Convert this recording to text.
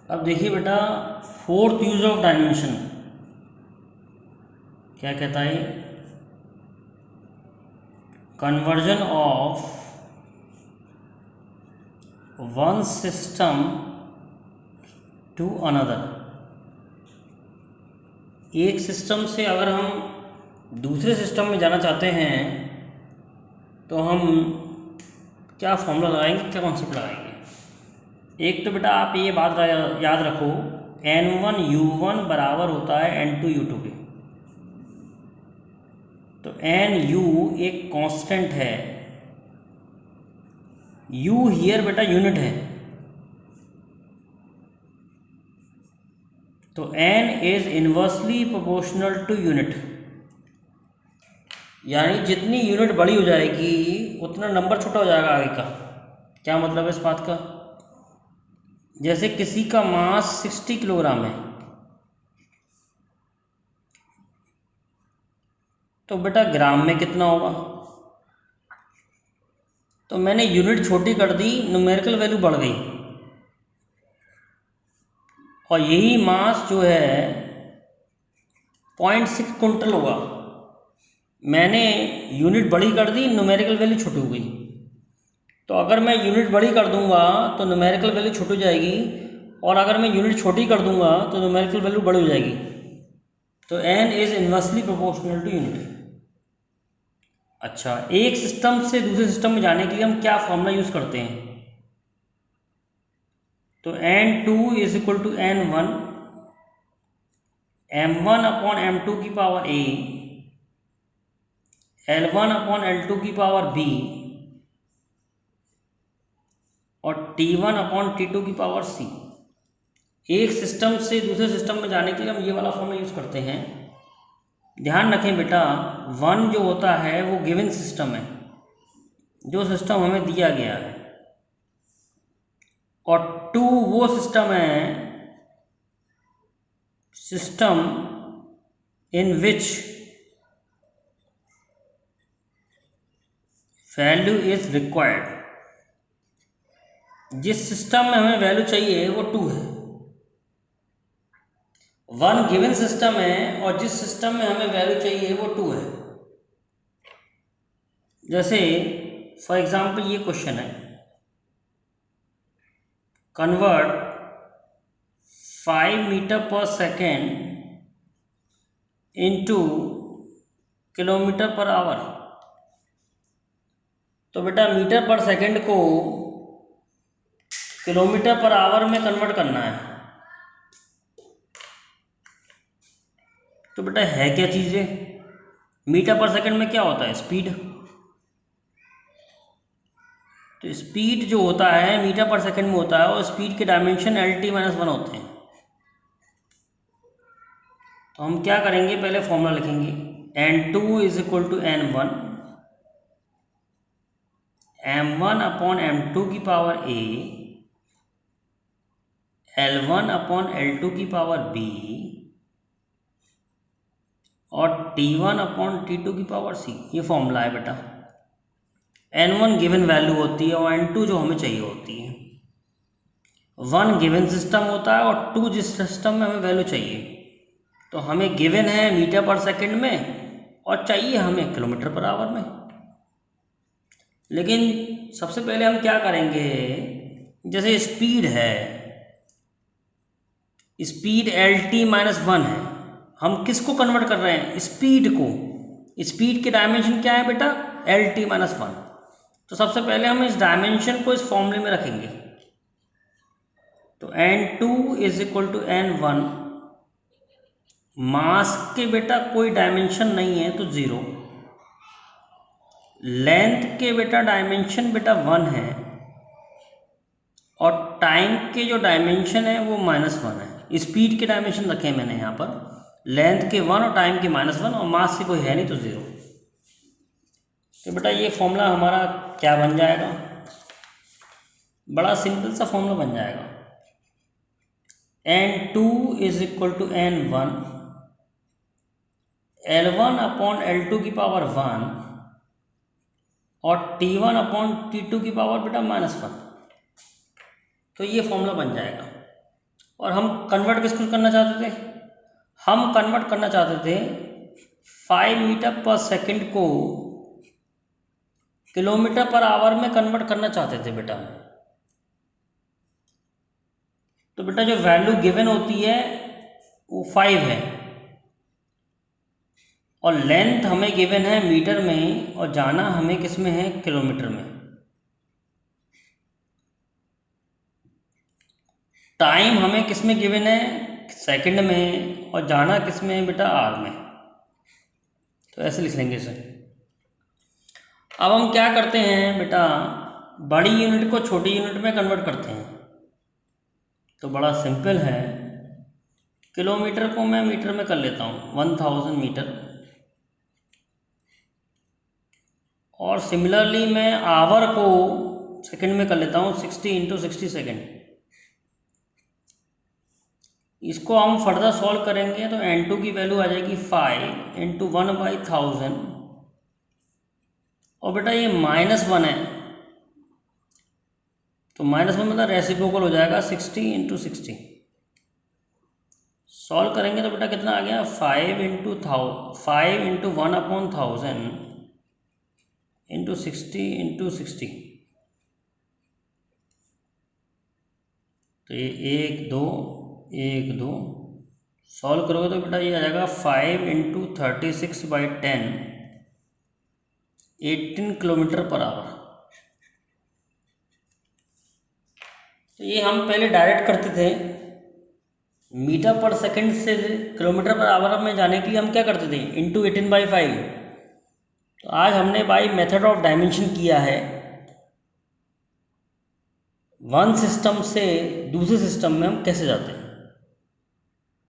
अब देखिए बेटा, फोर्थ यूज ऑफ डायमेंशन क्या कहता है? Conversion of one system to another. एक सिस्टम से अगर हम दूसरे सिस्टम में जाना चाहते हैं तो हम क्या फॉर्मूला लगाएंगे, क्या कॉन्सेप्ट लगाएंगे? एक तो बेटा आप ये बात याद रखो, N1U1 बराबर होता है N2U2 के। तो NU एक कांस्टेंट है, U हियर बेटा यूनिट है। तो N is inversely proportional to unit, यानी जितनी यूनिट बड़ी हो जाएगी उतना नंबर छोटा हो जाएगा आगे का। क्या मतलब है इस बात का? जैसे किसी का मास 60 किलोग्राम है तो बेटा ग्राम में कितना होगा? तो मैंने यूनिट छोटी कर दी, न्यूमेरिकल वैल्यू बढ़ गई, और यही मास जो है 0.6 कुंटल होगा। मैंने यूनिट बड़ी कर दी, न्यूमेरिकल वैल्यू छोटी हो गई। तो अगर मैं यूनिट बड़ी कर दूंगा तो न्यूमेरिकल वैल्यू छोटी हो जाएगी, और अगर मैं यूनिट छोटी कर दूंगा तो न्यूमेरिकल वैल्यू बड़ी हो जाएगी। तो N is inversely proportional to unit. अच्छा, एक सिस्टम से दूसरे सिस्टम में जाने के लिए हम क्या फॉर्मूला यूज करते हैं? तो N2 is equal to N1 M1 upon M2 की power A L1 upon L2 की पावर B और T1 अपॉन T2 की पावर C। एक सिस्टम से दूसरे सिस्टम में जाने के लिए हम ये वाला फॉर्मूला यूज करते हैं। ध्यान रखें बेटा, 1 जो होता है वो गिवन सिस्टम है, जो सिस्टम हमें दिया गया है, और 2 वो सिस्टम है, system in which value is required. जिस सिस्टम में हमें वैल्यू चाहिए वो 2 है। 1 गिवन सिस्टम है और जिस सिस्टम में हमें वैल्यू चाहिए वो 2 है। जैसे फॉर एग्जाम्पल ये क्वेश्चन है, कन्वर्ट 5 मीटर पर second into kilometre per hour. तो बेटा मीटर पर सेकेंड को किलोमीटर पर आवर में कन्वर्ट करना है। तो बेटा है क्या चीज़ें? मीटर पर सेकेंड में क्या होता है? स्पीड। तो स्पीड जो होता है मीटर पर सेकेंड में होता है, और स्पीड के डायमेंशन LT-1 होते हैं। तो हम क्या करेंगे, पहले फॉर्मूला लिखेंगे, N2 is equal to N1 M1 upon M2 की power A L1 upon L2 की पावर B और T1 अपॉन T2 की पावर C। ये फॉर्मूला है बेटा। N1 गिवन वैल्यू होती है और N2 जो हमें चाहिए होती है। 1 गिवन सिस्टम होता है और 2 जिस सिस्टम में हमें वैल्यू चाहिए। तो हमें गिवन है मीटर पर सेकेंड में और चाहिए हमें किलोमीटर पर आवर में। लेकिन सबसे पहले हम क्या करेंगे, जैसे स्पीड है, स्पीड LT-1 है, हम किसको कन्वर्ट कर रहे हैं? स्पीड को। स्पीड के डायमेंशन क्या है बेटा? LT-1। तो सबसे पहले हम इस डायमेंशन को इस फॉर्मूले में रखेंगे। तो N2 is equal to N1, मास के बेटा कोई डायमेंशन नहीं है तो 0, लेंथ के बेटा डायमेंशन बेटा 1 है, और टाइम के जो डायमेंशन है वो -1 है। स्पीड के डायमेंशन रखे हैं मैंने यहाँ पर, लेंथ के 1 और टाइम के -1, और मास से कोई है नहीं तो 0। तो बेटा ये फॉर्मूला हमारा क्या बन जाएगा? बड़ा सिंपल सा फॉर्मूला बन जाएगा। N2 is equal to N1 L1 upon L2 की पावर 1 और T1 अपॉन T2 की पावर बेटा -1। तो ये फॉर्मूला बन जाएगा। और हम कन्वर्ट किसको करना चाहते थे, हम कन्वर्ट करना चाहते थे 5 मीटर पर सेकंड को किलोमीटर पर आवर में कन्वर्ट करना चाहते थे बेटा। तो बेटा जो वैल्यू गिवन होती है वो 5 है और लेंथ हमें गिवन है मीटर में और जाना हमें किस में है, किलोमीटर में। टाइम हमें किस में गिवन है, सेकंड में, और जाना किस में है बेटा, आर में। तो ऐसे लिख लेंगे इसे। अब हम क्या करते हैं बेटा, बड़ी यूनिट को छोटी यूनिट में कन्वर्ट करते हैं। तो बड़ा सिंपल है, किलोमीटर को मैं मीटर में कर लेता हूँ 1000 मीटर, और सिमिलरली मैं आवर को सेकंड में कर लेता हूँ 60 इंटू 60 सेकेंड। इसको हम फर्दर सॉल्व करेंगे तो n2 की वैल्यू आ जाएगी 5 इंटू 1/1000, और बेटा ये -1 है तो -1 मतलब रेसिप्रोकल हो जाएगा 60 इंटू 60। सॉल्व करेंगे तो बेटा कितना आ गया, 5 इंटू 1/1000 इंटू 60 इंटू 60। तो ये 1 2 सॉल्व करोगे तो बेटा ये आ जाएगा 5 इंटू 36/10, 18 किलोमीटर पर आवर। तो ये हम पहले डायरेक्ट करते थे, मीटर पर सेकंड से किलोमीटर पर आवर में जाने के लिए हम क्या करते थे, इंटू 18/5। तो आज हमने बाय मेथड ऑफ डायमेंशन किया है, वन सिस्टम से दूसरे सिस्टम में हम कैसे जाते हैं।